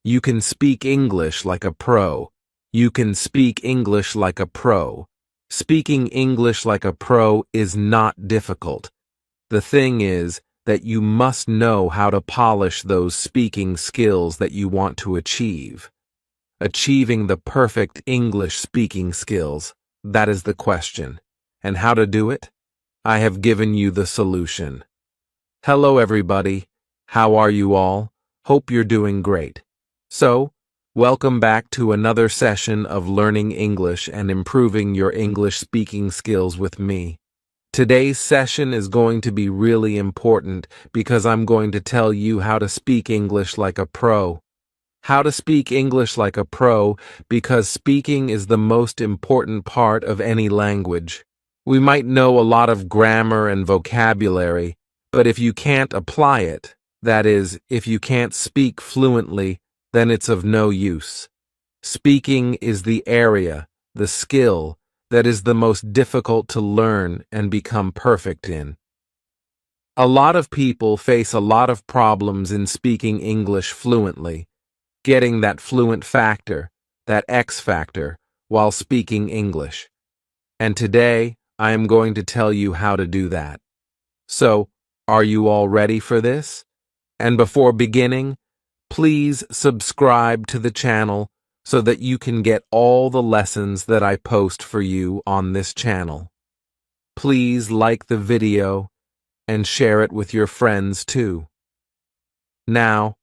You can speak English like a pro. You can speak English like a pro. Speaking English like a pro is not difficult. The thing is that you must know how to polish those speaking skills that you want to achieve. Achieving the perfect English speaking skills, that is the question. And how to do it? I have given you the solution. Hello everybody. How are you all? Hope you're doing great. So, welcome back to another session of learning English and improving your English speaking skills with me. Today's session is going to be really important because I'm going to tell you how to speak English like a pro. How to speak English like a pro because speaking is the most important part of any language. We might know a lot of grammar and vocabulary, but if you can't apply it, that is, if you can't speak fluently, then it's of no use. Speaking is the area, the skill, that is the most difficult to learn and become perfect in. A lot of people face a lot of problems in speaking English fluently, getting that fluent factor, that X factor, while speaking English. And today, I am going to tell you how to do that. So, are you all ready for this? And before beginning, please subscribe to the channel so that you can get all the lessons that I post for you on this channel. Please like the video and share it with your friends too. Now,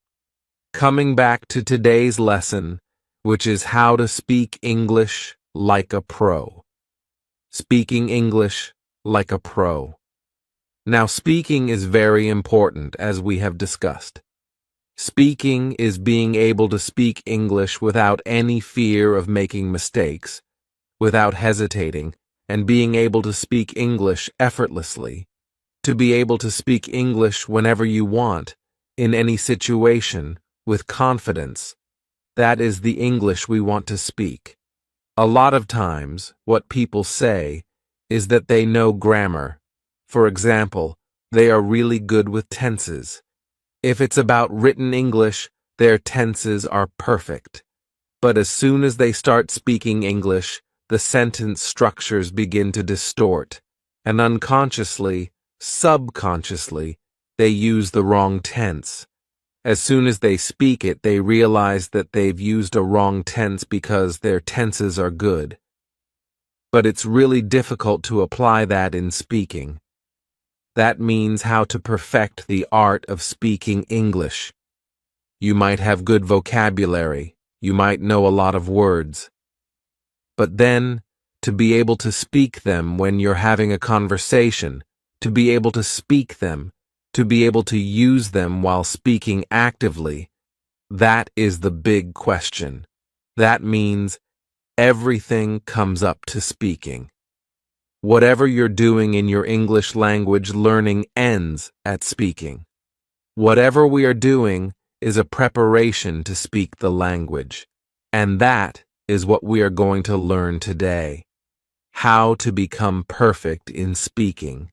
coming back to today's lesson, which is how to speak English like a pro. Speaking English like a pro. Now, speaking is very important, as we have discussed. Speaking is being able to speak English without any fear of making mistakes, without hesitating, and being able to speak English effortlessly. To be able to speak English whenever you want, in any situation, with confidence. That is the English we want to speak. A lot of times, what people say is that they know grammar. For example, they are really good with tenses. If it's about written English, their tenses are perfect. But as soon as they start speaking English, the sentence structures begin to distort, and unconsciously, subconsciously, they use the wrong tense. As soon as they speak it, they realize that they've used a wrong tense because their tenses are good. But it's really difficult to apply that in speaking. That means how to perfect the art of speaking English. You might have good vocabulary, you might know a lot of words. But then, to be able to speak them when you're having a conversation, to be able to speak them, to be able to use them while speaking actively, that is the big question. That means everything comes up to speaking. Whatever you're doing in your English language learning ends at speaking. Whatever we are doing is a preparation to speak the language. And that is what we are going to learn today. How to become perfect in speaking.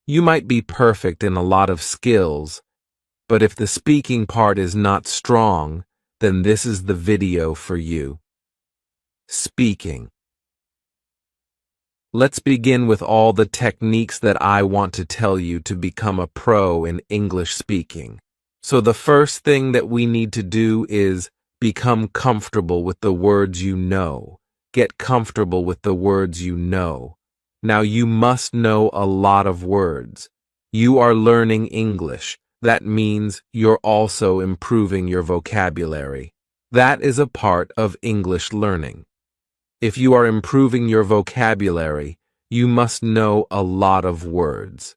You might be perfect in a lot of skills, but if the speaking part is not strong, then this is the video for you. Speaking. Let's begin with all the techniques that I want to tell you to become a pro in English speaking. So the first thing that we need to do is become comfortable with the words you know. Get comfortable with the words you know. Now you must know a lot of words. You are learning English. That means you're also improving your vocabulary. That is a part of English learning. If you are improving your vocabulary, you must know a lot of words.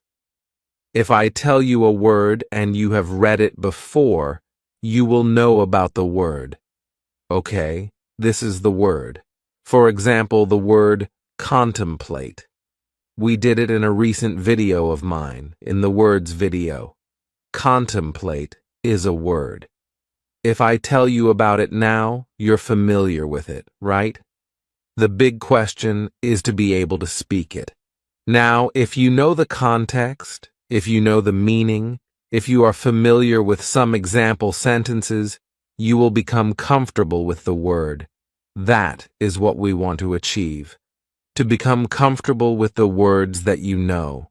If I tell you a word and you have read it before, you will know about the word. Okay, this is the word. For example, the word contemplate. We did it in a recent video of mine, in the words video. Contemplate is a word. If I tell you about it now, you're familiar with it, right? The big question is to be able to speak it. Now, if you know the context, if you know the meaning, if you are familiar with some example sentences, You will become comfortable with the word. That is what we want to achieve. To become comfortable with the words that you know.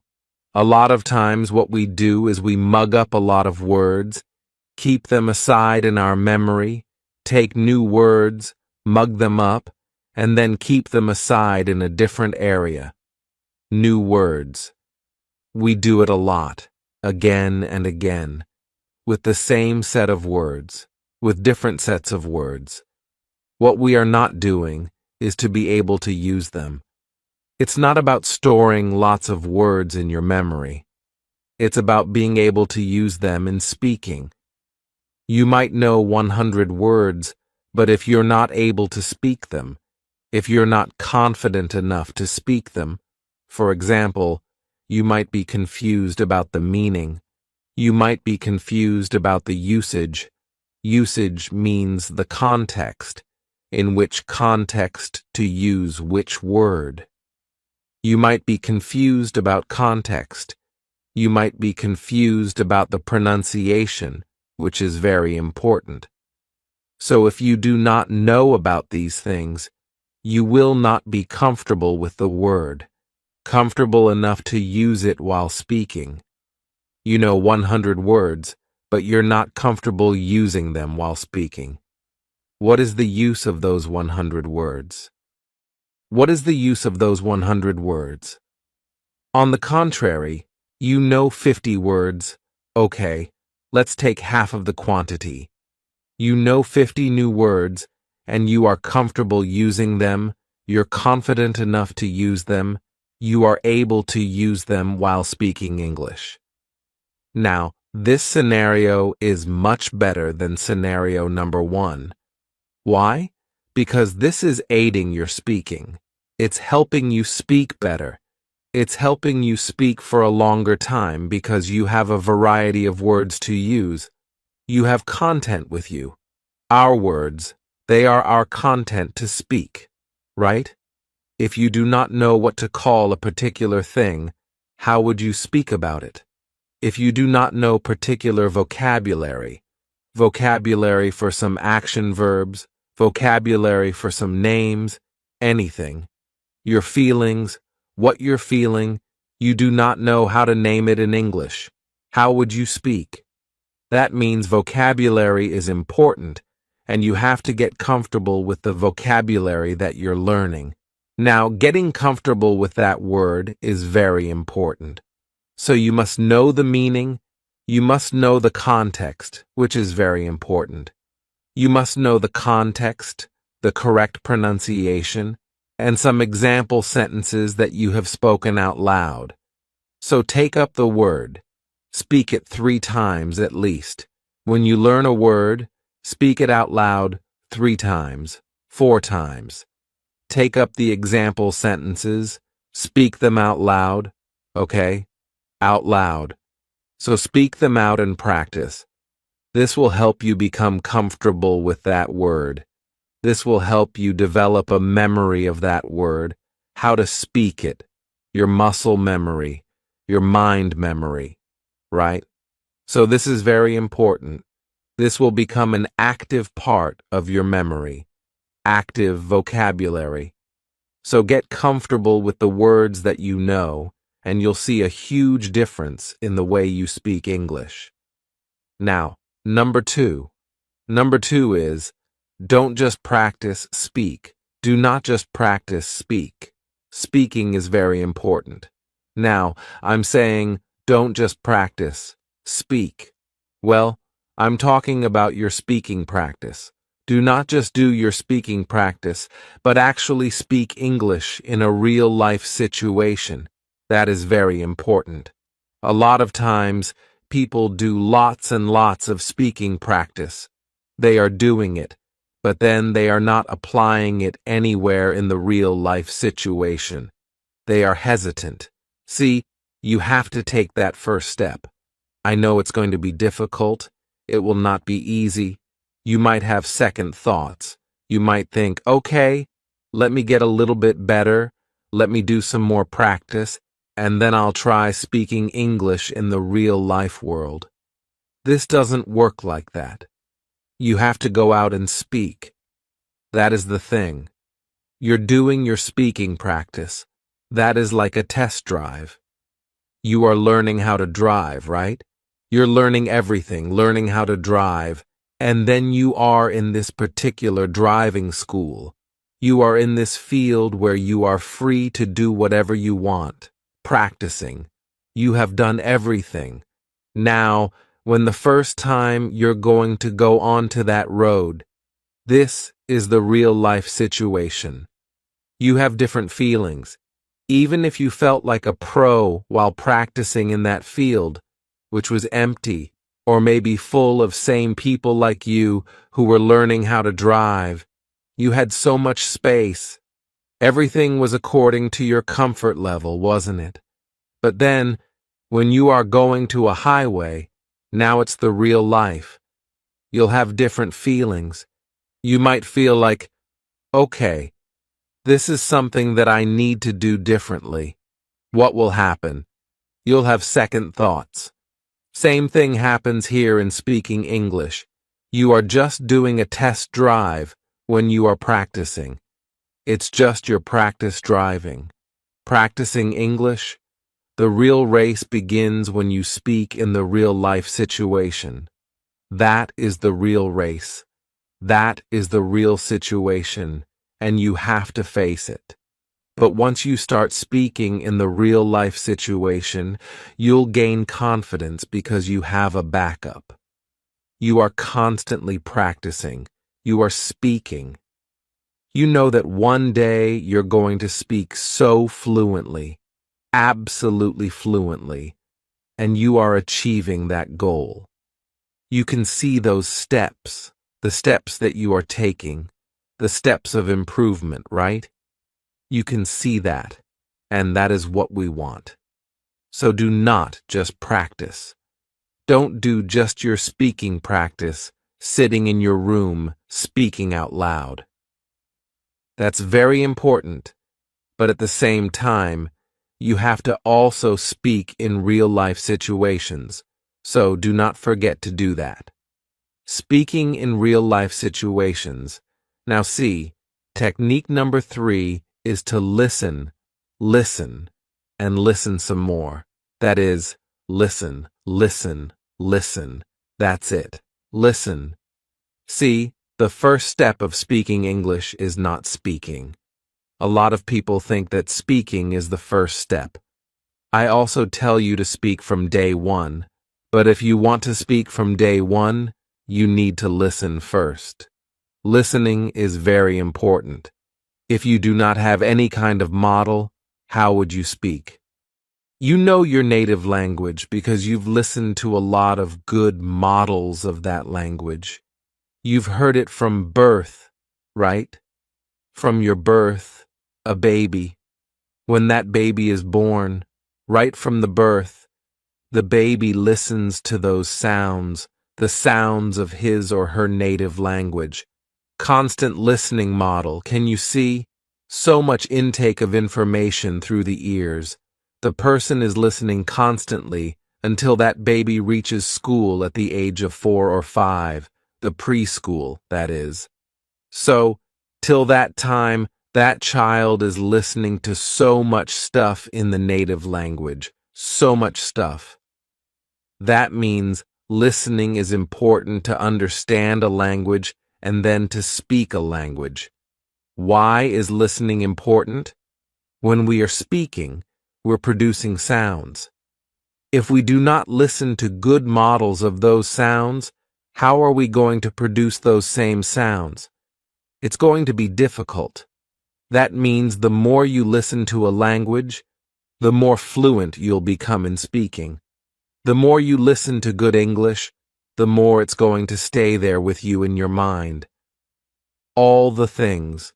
A lot of times what we do is we mug up a lot of words, keep them aside in our memory, take new words, mug them up, and then keep them aside in a different area. New words. We do it a lot, again and again, with the same set of words, with different sets of words. What we are not doing is to be able to use them. It's not about storing lots of words in your memory. It's about being able to use them in speaking. You might know 100 words, but if you're not able to speak them, if you're not confident enough to speak them, for example, you might be confused about the meaning. You might be confused about the usage. Usage means the context, in which context to use which word. You might be confused about context. You might be confused about the pronunciation, which is very important. So if you do not know about these things, you will not be comfortable with the word, comfortable enough to use it while speaking. You know 100 words, but you're not comfortable using them while speaking. What is the use of those 100 words? What is the use of those 100 words? On the contrary, you know 50 words. Okay, let's take half of the quantity. You know 50 new words, and you are comfortable using them, you're confident enough to use them, you are able to use them while speaking English. Now, this scenario is much better than scenario number 1. Why? Because this is aiding your speaking. It's helping you speak better. It's helping you speak for a longer time because you have a variety of words to use. You have content with you. Our words, they are our content to speak, right? If you do not know what to call a particular thing, how would you speak about it? If you do not know particular vocabulary for some action verbs, vocabulary for some names, anything, your feelings, what you're feeling, you do not know how to name it in English. How would you speak? That means vocabulary is important, and you have to get comfortable with the vocabulary that you're learning. Now, getting comfortable with that word is very important. So you must know the meaning, you must know the context, which is very important. You must know the context, the correct pronunciation, and some example sentences that you have spoken out loud. So take up the word. Speak it 3 times at least. When you learn a word, speak it out loud 3 times, 4 times. Take up the example sentences, speak them out loud, okay? Out loud. So speak them out and practice. This will help you become comfortable with that word. This will help you develop a memory of that word, how to speak it, your muscle memory, your mind memory, right? So this is very important. This will become an active part of your memory, active vocabulary. So get comfortable with the words that you know, and you'll see a huge difference in the way you speak English. Now, number 2. Number 2 is, don't just practice speak. Do not just practice speak. Speaking is very important. Now, I'm saying, don't just practice speak. Well, I'm talking about your speaking practice. Do not just do your speaking practice, but actually speak English in a real-life situation. That is very important. A lot of times, people do lots and lots of speaking practice. They are doing it, but then they are not applying it anywhere in the real-life situation. They are hesitant. See, you have to take that first step. I know it's going to be difficult. It will not be easy. You might have second thoughts. You might think, okay, let me get a little bit better. Let me do some more practice, and then I'll try speaking English in the real-life world. This doesn't work like that. You have to go out and speak. That is the thing. You're doing your speaking practice. That is like a test drive. You are learning how to drive, right? You're learning everything, learning how to drive, and then you are in this particular driving school. You are in this field where you are free to do whatever you want, practicing. You have done everything. Now, when the first time you're going to go onto that road, this is the real life situation. You have different feelings. Even if you felt like a pro while practicing in that field, which was empty, or maybe full of same people like you who were learning how to drive, you had so much space. Everything was according to your comfort level, wasn't it? But then, when you are going to a highway, now it's the real life. You'll have different feelings. You might feel like, okay, this is something that I need to do differently. What will happen? You'll have second thoughts. Same thing happens here in speaking English. You are just doing a test drive when you are practicing. It's just your practice driving. Practicing English, the real race begins when you speak in the real life situation. That is the real race. That is the real situation, and you have to face it. But once you start speaking in the real life situation, you'll gain confidence because you have a backup. You are constantly practicing. You are speaking. You know that one day you're going to speak so fluently, absolutely fluently, and you are achieving that goal. You can see those steps, the steps that you are taking, the steps of improvement, right? You can see that, and that is what we want. So do not just practice. Don't do just your speaking practice, sitting in your room, speaking out loud. That's very important, but at the same time, you have to also speak in real-life situations, so do not forget to do that. Speaking in real-life situations. Now see, technique number 3 is to listen, and listen some more. That is, listen, listen. That's it. Listen. See, the first step of speaking English is not speaking. A lot of people think that speaking is the first step. I also tell you to speak from day 1, but if you want to speak from day 1, you need to listen first. Listening is very important. If you do not have any kind of model, how would you speak? You know your native language because you've listened to a lot of good models of that language. You've heard it from birth, right? From your birth, a baby. When that baby is born, right from the birth, the baby listens to those sounds, the sounds of his or her native language. Constant listening model, can you see? So much intake of information through the ears. The person is listening constantly until that baby reaches school at the age of 4 or 5, the preschool, that is. So, till that time, that child is listening to so much stuff in the native language, so much stuff. That means listening is important to understand a language and then to speak a language. Why is listening important? When we are speaking, we're producing sounds. If we do not listen to good models of those sounds, how are we going to produce those same sounds? It's going to be difficult. That means the more you listen to a language, the more fluent you'll become in speaking. The more you listen to good English, the more it's going to stay there with you in your mind. All the things,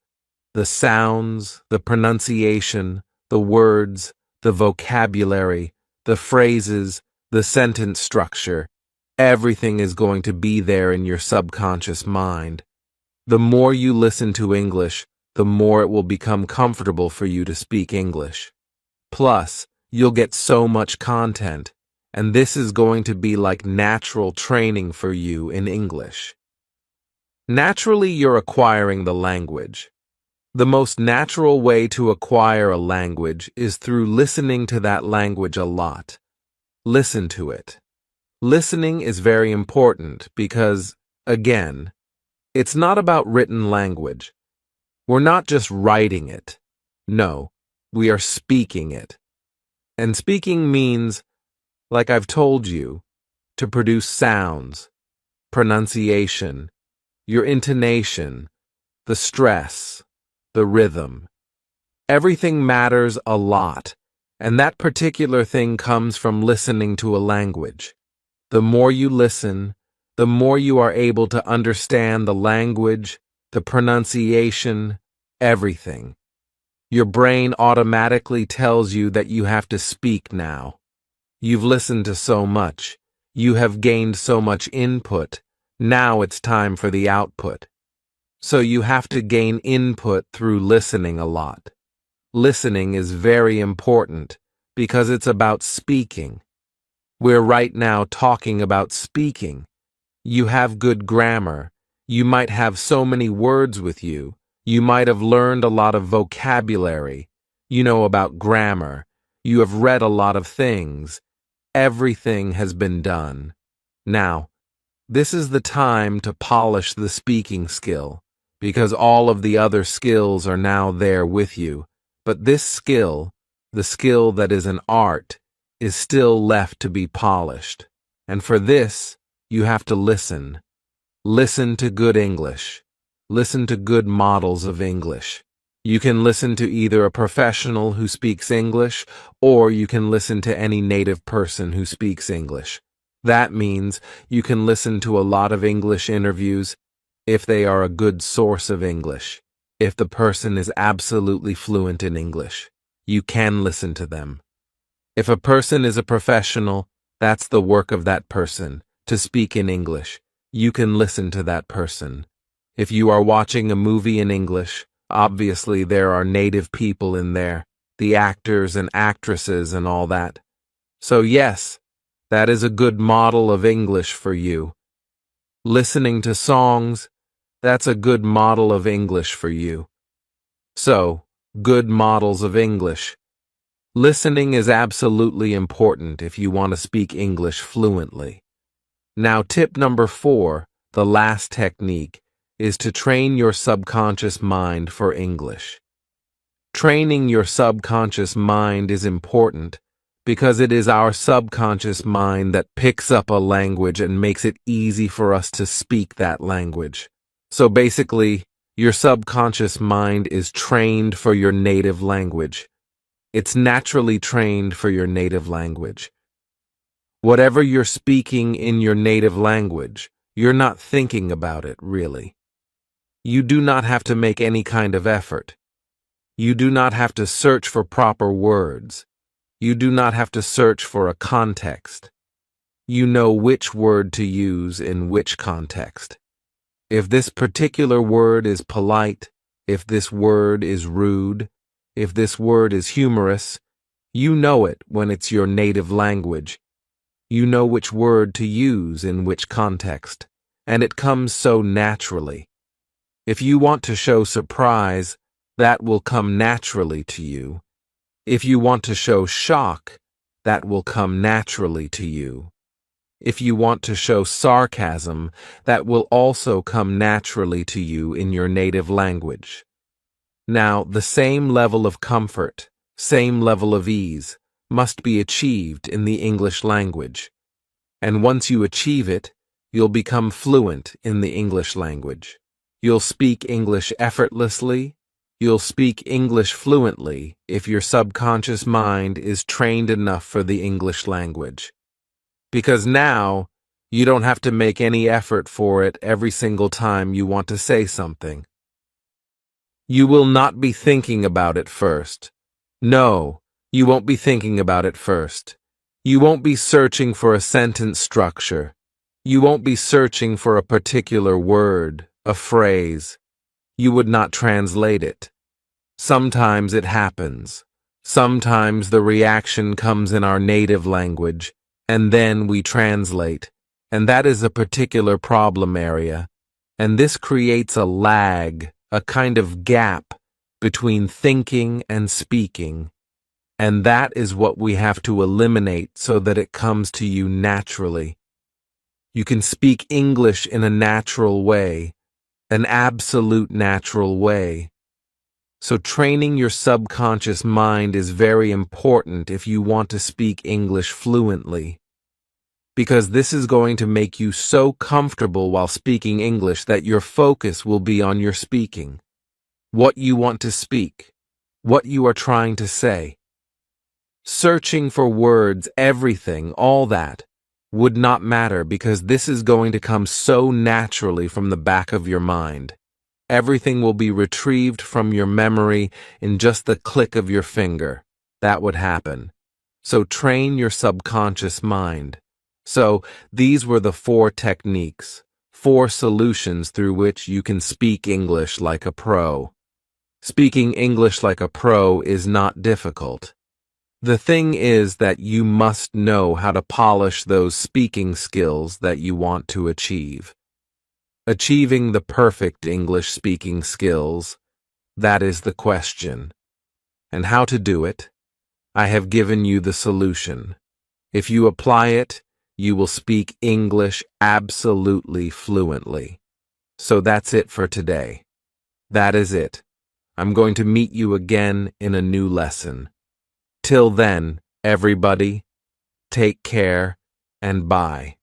the sounds, the pronunciation, the words, the vocabulary, the phrases, the sentence structure, everything is going to be there in your subconscious mind. The more you listen to English, the more it will become comfortable for you to speak English. Plus, you'll get so much content, and this is going to be like natural training for you in English. Naturally, you're acquiring the language. The most natural way to acquire a language is through listening to that language a lot. Listen to it. Listening is very important because, again, it's not about written language. We're not just writing it. No, we are speaking it. And speaking means, like I've told you, to produce sounds, pronunciation, your intonation, the stress, the rhythm. Everything matters a lot, and that particular thing comes from listening to a language. The more you listen, the more you are able to understand the language, the pronunciation, everything. Your brain automatically tells you that you have to speak now. You've listened to so much. You have gained so much input. Now it's time for the output. So you have to gain input through listening a lot. Listening is very important because it's about speaking. We're right now talking about speaking. You have good grammar. You might have so many words with you. You might have learned a lot of vocabulary. You know about grammar. You have read a lot of things. Everything has been done. Now, this is the time to polish the speaking skill, because all of the other skills are now there with you. But this skill, the skill that is an art, is still left to be polished. And for this, you have to listen. Listen to good English. Listen to good models of English. You can listen to either a professional who speaks English, or you can listen to any native person who speaks English. That means you can listen to a lot of English interviews if they are a good source of English. If the person is absolutely fluent in English, you can listen to them. If a person is a professional, that's the work of that person, to speak in English. You can listen to that person. If you are watching a movie in English, obviously there are native people in there, the actors and actresses and all that. So yes, that is a good model of English for you. Listening to songs, that's a good model of English for you. So, good models of English. Listening is absolutely important if you want to speak English fluently. Now, tip number 4, the last technique, is to train your subconscious mind for English. Training your subconscious mind is important because it is our subconscious mind that picks up a language and makes it easy for us to speak that language. So basically, your subconscious mind is trained for your native language. It's naturally trained for your native language. Whatever you're speaking in your native language, you're not thinking about it, really. You do not have to make any kind of effort. You do not have to search for proper words. You do not have to search for a context. You know which word to use in which context. If this particular word is polite, if this word is rude, if this word is humorous, you know it when it's your native language. You know which word to use in which context, and it comes so naturally. If you want to show surprise, that will come naturally to you. If you want to show shock, that will come naturally to you. If you want to show sarcasm, that will also come naturally to you in your native language. Now, the same level of comfort, same level of ease, must be achieved in the English language. And once you achieve it, you'll become fluent in the English language. You'll speak English effortlessly. You'll speak English fluently if your subconscious mind is trained enough for the English language. Because now, you don't have to make any effort for it every single time you want to say something. You will not be thinking about it first. No, you won't be thinking about it first. You won't be searching for a sentence structure. You won't be searching for a particular word, a phrase. You would not translate it. Sometimes it happens. Sometimes the reaction comes in our native language, and then we translate, and that is a particular problem area. And this creates a lag, a kind of gap between thinking and speaking. And that is what we have to eliminate so that it comes to you naturally. You can speak English in a natural way, an absolute natural way. So training your subconscious mind is very important if you want to speak English fluently. Because this is going to make you so comfortable while speaking English that your focus will be on your speaking, what you want to speak, what you are trying to say. Searching for words, everything, all that, would not matter because this is going to come so naturally from the back of your mind. Everything will be retrieved from your memory in just the click of your finger. That would happen. So train your subconscious mind. So these were the 4 techniques, 4 solutions through which you can speak English like a pro. Speaking English like a pro is not difficult. The thing is that you must know how to polish those speaking skills that you want to achieve. Achieving the perfect English speaking skills, that is the question. And how to do it? I have given you the solution. If you apply it, you will speak English absolutely fluently. So that's it for today. That is it. I'm going to meet you again in a new lesson. Till then, everybody, take care and bye.